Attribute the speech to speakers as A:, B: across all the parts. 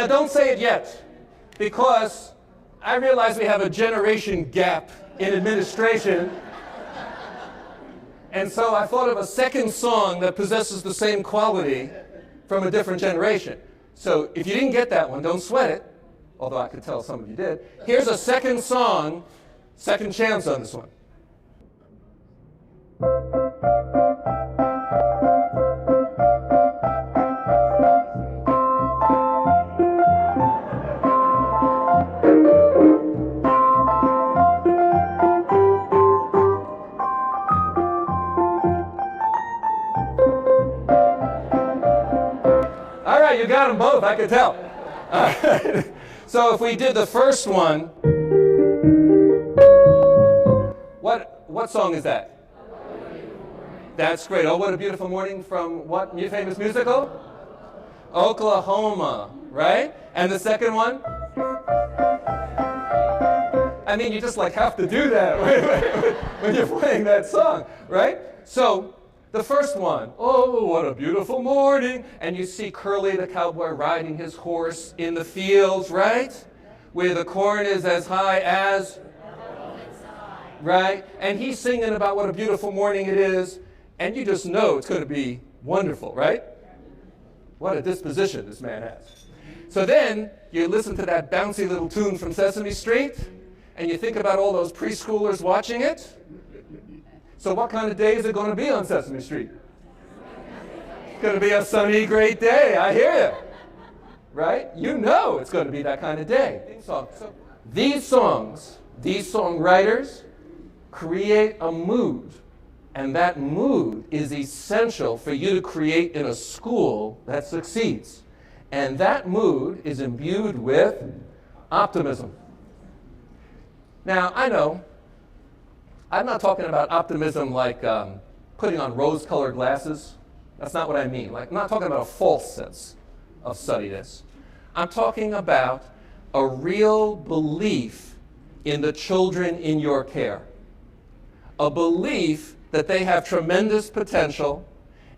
A: now don't say it yet, because I realize we have a generation gap in administration. And so I thought of a second song that possesses the same quality from a different generation. So if you didn't get that one, don't sweat it, although I could tell some of you did. Here's a second song, second chance on this one. You got them both, I could tell. So if we did the first one, what song is that? That's great. Oh, What a Beautiful Morning from what new famous musical? Oklahoma, right? And the second one? I mean, you just like have to do that when you're playing that song, right? So the first one, oh, what a beautiful morning. And you see Curly the cowboy riding his horse in the fields, right? Where the corn is as high as, right? And he's singing about what a beautiful morning it is. And you just know it's going to be wonderful, right? What a disposition this man has. So then you listen to that bouncy little tune from Sesame Street, and you think about all those preschoolers watching it. So what kind of day is it going to be on Sesame Street? It's going to be a sunny, great day. I hear you. Right? You know it's going to be that kind of day. So these songs, these songwriters create a mood. And that mood is essential for you to create in a school that succeeds. And that mood is imbued with optimism. Now, I know I'm not talking about optimism like putting on rose-colored glasses. That's not what I mean. Like, I'm not talking about a false sense of suddiness. I'm talking about a real belief in the children in your care. A belief that they have tremendous potential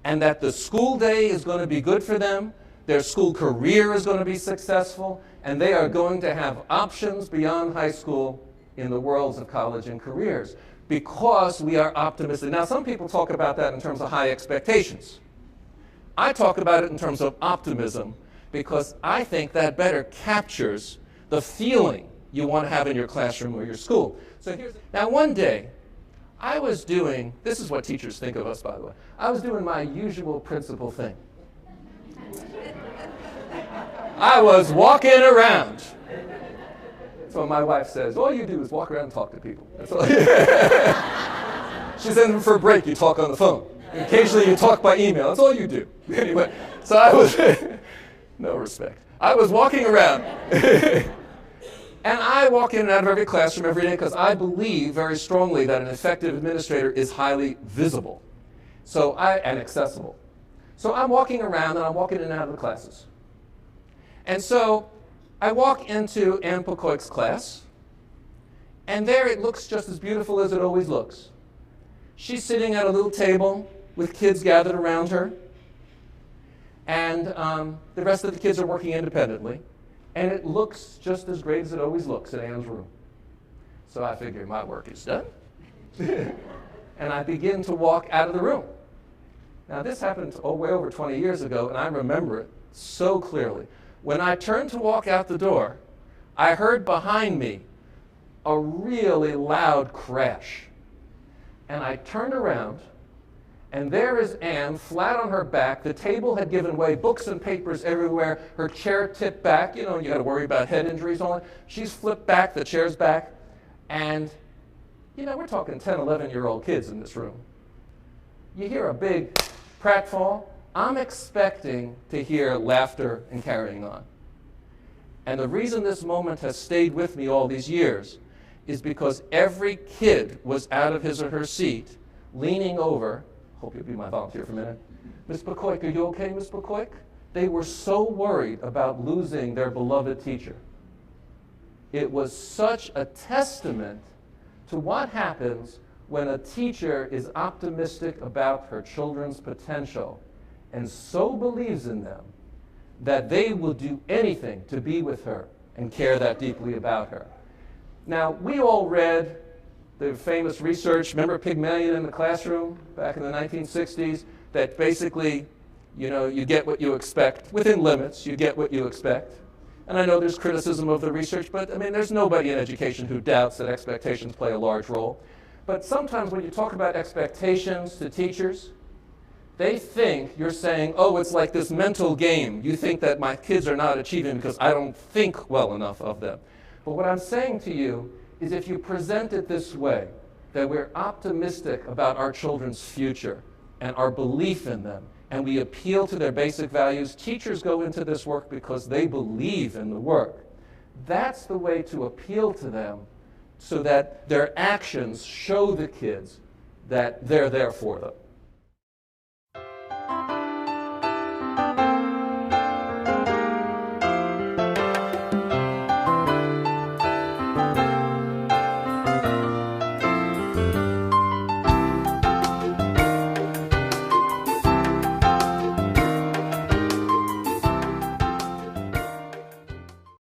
A: and that the school day is going to be good for them, their school career is going to be successful, and they are going to have options beyond high school in the worlds of college and careers. Because we are optimistic. Now, some people talk about that in terms of high expectations. I talk about it in terms of optimism because I think that better captures the feeling you want to have in your classroom or your school. So now one day, I was doing, this is what teachers think of us, by the way. I was doing my usual principal thing. I was walking around. So my wife says, all you do is walk around and talk to people. That's all. She sends for a break, you talk on the phone. Occasionally you talk by email. That's all you do. Anyway, so I was, no respect. I was walking around. And I walk in and out of every classroom every day because I believe very strongly that an effective administrator is highly visible and accessible. So I'm walking around and I'm walking in and out of the classes. And so I walk into Anne Pocoik's class, and there it looks just as beautiful as it always looks. She's sitting at a little table with kids gathered around her, and the rest of the kids are working independently, and it looks just as great as it always looks in Anne's room. So I figure my work is done, and I begin to walk out of the room. Now this happened way over 20 years ago, and I remember it so clearly. When I turned to walk out the door, I heard behind me a really loud crash. And I turned around, and there is Anne, flat on her back. The table had given way, books and papers everywhere. Her chair tipped back. You know, you got to worry about head injuries and all that. She's flipped back, the chair's back. And, you know, we're talking 10, 11-year-old kids in this room. You hear a big pratfall. I'm expecting to hear laughter and carrying on. And the reason this moment has stayed with me all these years is because every kid was out of his or her seat, leaning over. Hope you'll be my volunteer for a minute. Miss Pocoik, are you okay, Miss Pocoik? They were so worried about losing their beloved teacher. It was such a testament to what happens when a teacher is optimistic about her children's potential and so believes in them that they will do anything to be with her and care that deeply about her. Now, we all read the famous research, remember Pygmalion in the classroom back in the 1960s, that basically, you know, you get what you expect. Within limits, you get what you expect. And I know there's criticism of the research, but I mean, there's nobody in education who doubts that expectations play a large role. But sometimes when you talk about expectations to teachers, they think you're saying, oh, it's like this mental game. You think that my kids are not achieving because I don't think well enough of them. But what I'm saying to you is if you present it this way, that we're optimistic about our children's future and our belief in them, and we appeal to their basic values, teachers go into this work because they believe in the work. That's the way to appeal to them so that their actions show the kids that they're there for them.